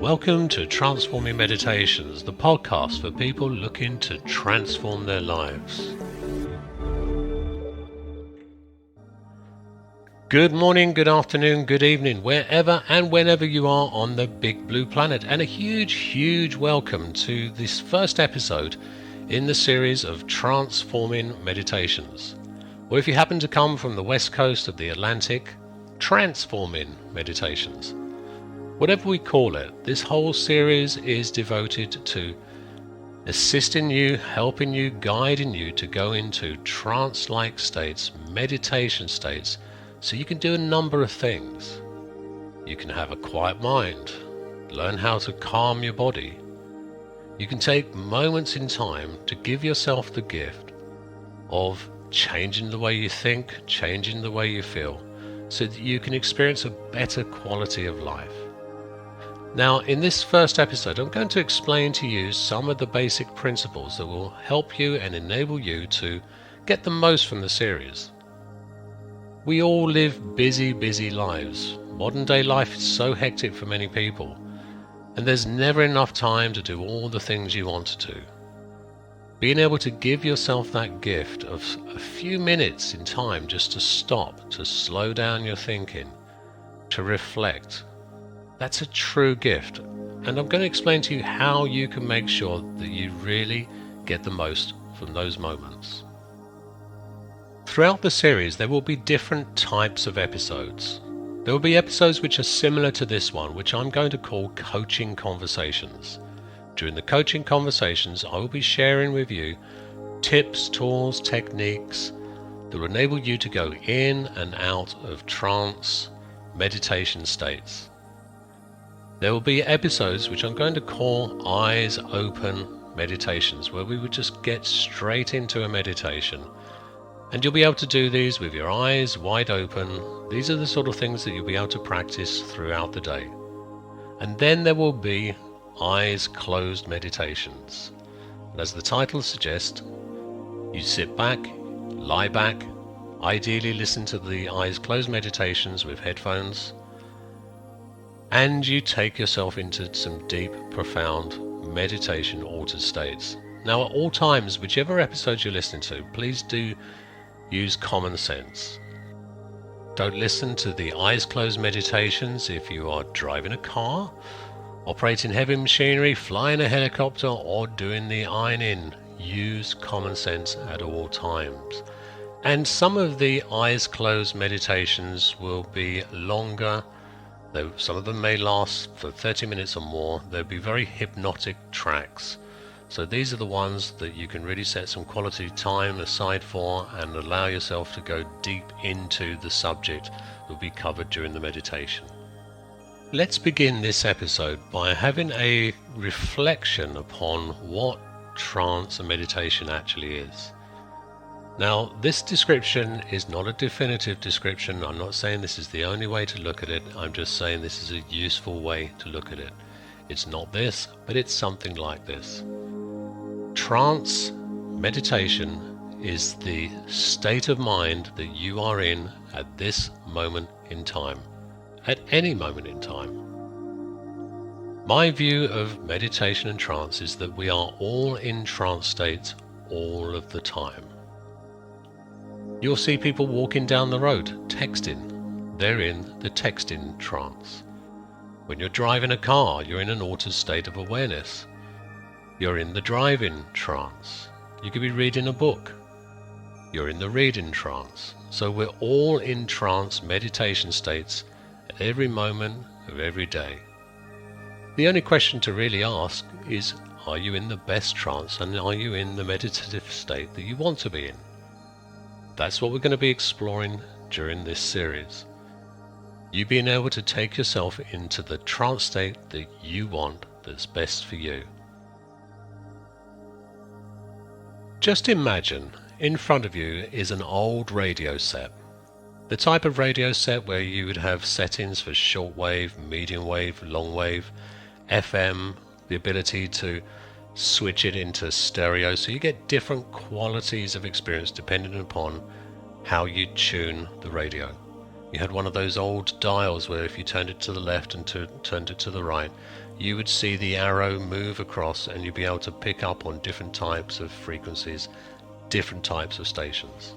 Welcome to Trance Forming Meditations, the podcast for people looking to transform their lives. Good morning, good afternoon, good evening, wherever and whenever you are on the big blue planet, and a huge welcome to this first episode in the series of Trance Forming Meditations. Or if you happen to come from the west coast of the Atlantic, Trance Forming Meditations. Whatever we call it, this whole series is devoted to assisting you, helping you, guiding you to go into trance-like states, meditation states, so you can do a number of things. You can have a quiet mind, learn how to calm your body. You can take moments in time to give yourself the gift of changing the way you think, changing the way you feel, so that you can experience a better quality of life. Now, in this first episode, I'm going to explain to you some of the basic principles that will help you and enable you to get the most from the series. We all live busy lives. Modern day life is so hectic for many people, and there's never enough time to do all the things you want to do. Being able to give yourself that gift of a few minutes in time just to stop, to slow down your thinking, to reflect, that's a true gift, and I'm going to explain to you how you can make sure that you really get the most from those moments. Throughout the series, there will be different types of episodes. There will be episodes which are similar to this one, which I'm going to call coaching conversations. During the coaching conversations, I will be sharing with you tips, tools, techniques that will enable you to go in and out of trance meditation states. There will be episodes which I'm going to call eyes open meditations, where we would just get straight into a meditation. And you'll be able to do these with your eyes wide open. These are the sort of things that you'll be able to practice throughout the day. And then there will be eyes closed meditations. And as the title suggests, you sit back, lie back, ideally listen to the eyes closed meditations with headphones, and you take yourself into some deep, profound meditation altered states. Now, at all times, whichever episodes you're listening to, please do use common sense. Don't listen to the eyes closed meditations if you are driving a car, operating heavy machinery, flying a helicopter, or doing the iron-in. Use common sense at all times. And some of the eyes closed meditations will be longer. Some of them may last for 30 minutes or more. They'll be very hypnotic tracks. So these are the ones that you can really set some quality time aside for and allow yourself to go deep into the subject that will be covered during the meditation. Let's begin this episode by having a reflection upon what trance and meditation actually is. Now, this description is not a definitive description. I'm not saying this is the only way to look at it. I'm just saying this is a useful way to look at it. It's not this, but it's something like this. Trance meditation is the state of mind that you are in at this moment in time, at any moment in time. My view of meditation and trance is that we are all in trance states all of the time. You'll see people walking down the road, texting. They're in the texting trance. When you're driving a car, you're in an altered state of awareness. You're in the driving trance. You could be reading a book. You're in the reading trance. So we're all in trance meditation states at every moment of every day. The only question to really ask is, are you in the best trance and are you in the meditative state that you want to be in? That's what we're going to be exploring during this series. You being able to take yourself into the trance state that you want, that's best for you. Just imagine in front of you is an old radio set. The type of radio set where you would have settings for shortwave, medium wave, long wave, FM, the ability to switch it into stereo, so you get different qualities of experience depending upon how you tune the radio. You had one of those old dials where if you turned it to the left and turned it to the right, you would see the arrow move across and you'd be able to pick up on different types of frequencies, different types of stations.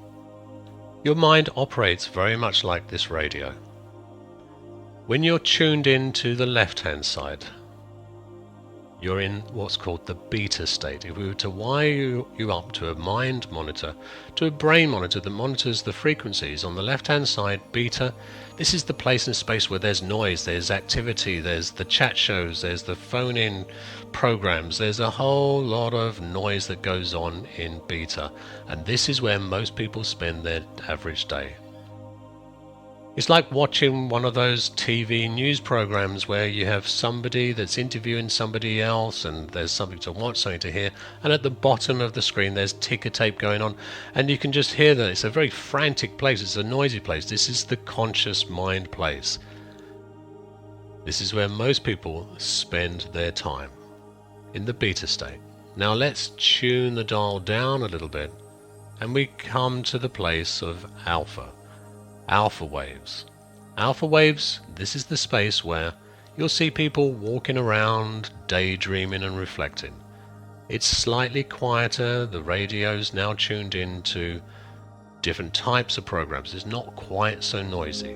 Your mind operates very much like this radio. When you're tuned in to the left-hand side, you're in what's called the beta state. If we were to wire you up to a mind monitor, to a brain monitor that monitors the frequencies on the left-hand side, beta, this is the place and space where there's noise, there's activity, there's the chat shows, there's the phone-in programs, there's a whole lot of noise that goes on in beta. And this is where most people spend their average day. It's like watching one of those TV news programs where you have somebody that's interviewing somebody else and there's something to watch, something to hear, and at the bottom of the screen there's ticker tape going on and you can just hear that. It's a very frantic place, it's a noisy place. This is the conscious mind place. This is where most people spend their time, in the beta state. Now let's tune the dial down a little bit and we come to the place of alpha. Alpha waves. Alpha waves, this is the space where you'll see people walking around, daydreaming and reflecting. It's slightly quieter, the radio's now tuned into different types of programs. It's not quite so noisy.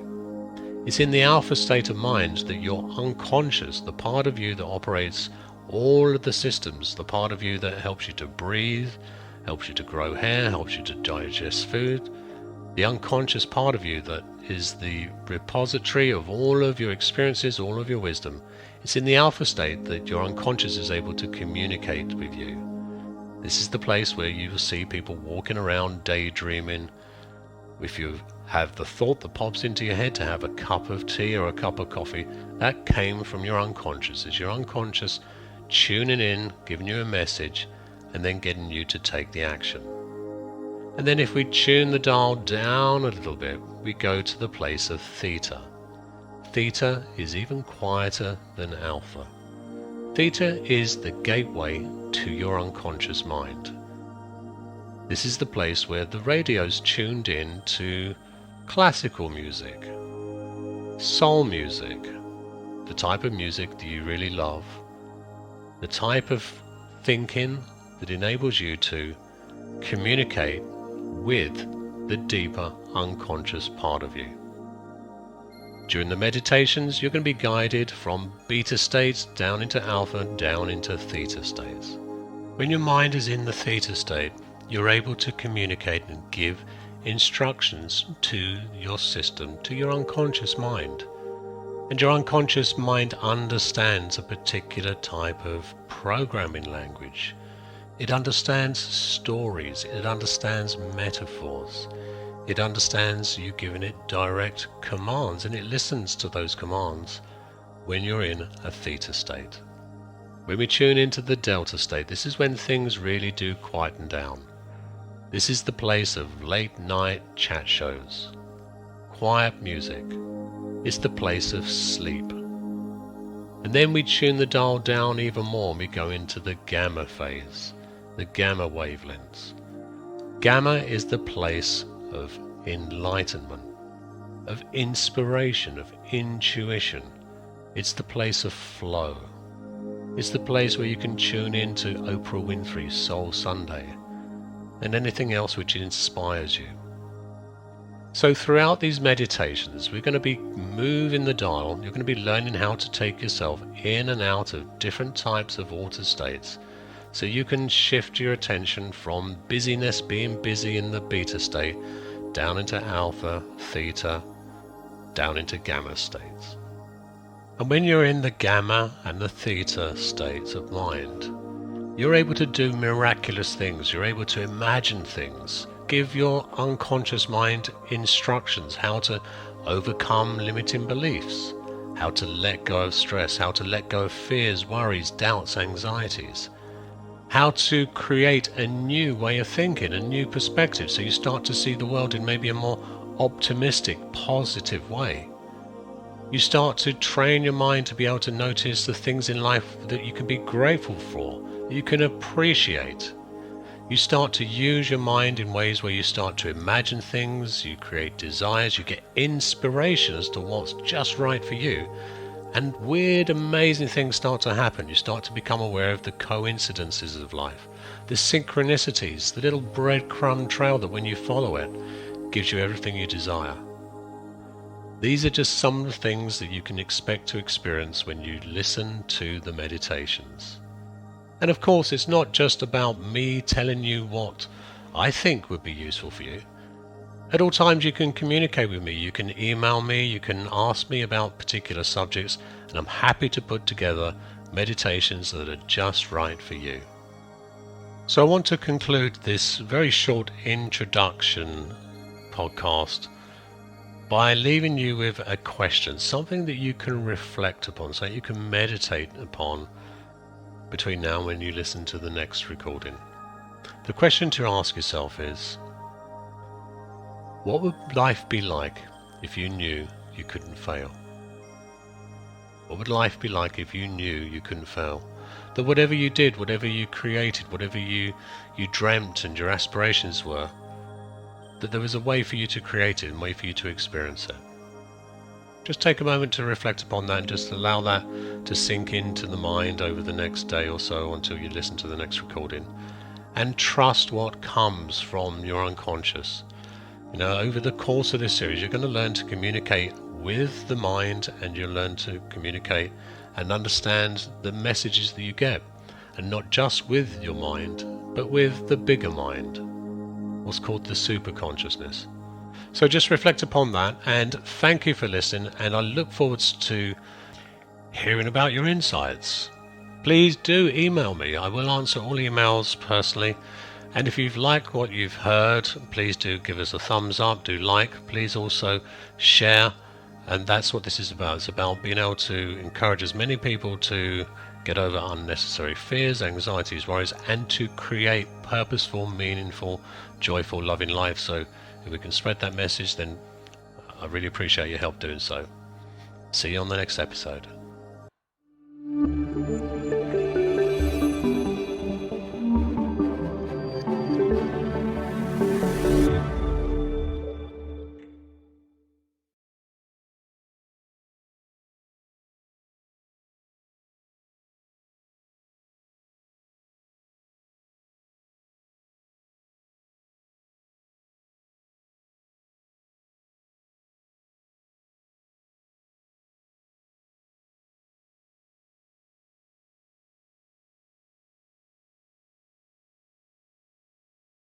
It's in the alpha state of mind that your unconscious, the part of you that operates all of the systems, the part of you that helps you to breathe, helps you to grow hair, helps you to digest food, the unconscious part of you that is the repository of all of your experiences, all of your wisdom. It's in the alpha state that your unconscious is able to communicate with you. This is the place where you will see people walking around daydreaming. If you have the thought that pops into your head to have a cup of tea or a cup of coffee, that came from your unconscious. It's your unconscious tuning in, giving you a message, and then getting you to take the action. And then if we tune the dial down a little bit, we go to the place of theta. Theta is even quieter than alpha. Theta is the gateway to your unconscious mind. This is the place where the radio's tuned in to classical music, soul music, the type of music that you really love, the type of thinking that enables you to communicate with the deeper unconscious part of you. During the meditations, you're going to be guided from beta states down into alpha, down into theta states. When your mind is in the theta state, you're able to communicate and give instructions to your system, to your unconscious mind. And your unconscious mind understands a particular type of programming language. It understands stories, it understands metaphors, it understands you giving it direct commands, and it listens to those commands when you're in a theta state. When we tune into the delta state, this is when things really do quieten down. This is the place of late night chat shows, quiet music. It's the place of sleep. And then we tune the dial down even more and we go into the gamma phase. The gamma wavelengths. Gamma is the place of enlightenment, of inspiration, of intuition. It's the place of flow. It's the place where you can tune into Oprah Winfrey's Soul Sunday and anything else which inspires you. So throughout these meditations, we're going to be moving the dial. You're going to be learning how to take yourself in and out of different types of altered states, so you can shift your attention from busyness, being busy in the beta state, down into alpha, theta, down into gamma states. And when you're in the gamma and the theta states of mind, you're able to do miraculous things. You're able to imagine things, give your unconscious mind instructions how to overcome limiting beliefs, how to let go of stress, how to let go of fears, worries, doubts, anxieties, how to create a new way of thinking, a new perspective, so you start to see the world in maybe a more optimistic, positive way. You start to train your mind to be able to notice the things in life that you can be grateful for, that you can appreciate. You start to use your mind in ways where you start to imagine things, you create desires, you get inspiration as to what's just right for you. And weird, amazing things start to happen. You start to become aware of the coincidences of life, the synchronicities, the little breadcrumb trail that when you follow it, gives you everything you desire. These are just some of the things that you can expect to experience when you listen to the meditations. And of course, it's not just about me telling you what I think would be useful for you. At all times you can communicate with me, you can email me, you can ask me about particular subjects, and I'm happy to put together meditations that are just right for you. So I want to conclude this very short introduction podcast by leaving you with a question, something that you can reflect upon, something you can meditate upon between now and when you listen to the next recording. The question to ask yourself is, what would life be like if you knew you couldn't fail? What would life be like if you knew you couldn't fail? That whatever you did, whatever you created, whatever you dreamt and your aspirations were, that there was a way for you to create it and a way for you to experience it. Just take a moment to reflect upon that and just allow that to sink into the mind over the next day or so until you listen to the next recording. And trust what comes from your unconscious. Over the course of this series, you're going to learn to communicate with the mind, and you'll learn to communicate and understand the messages that you get. And not just with your mind, but with the bigger mind, what's called the superconsciousness. So just reflect upon that, and thank you for listening, and I look forward to hearing about your insights. Please do email me. I will answer all emails personally. And if you've liked what you've heard, please do give us a thumbs up, do like, please also share. And that's what this is about. It's about being able to encourage as many people to get over unnecessary fears, anxieties, worries, and to create purposeful, meaningful, joyful, loving life. So if we can spread that message, then I really appreciate your help doing so. See you on the next episode.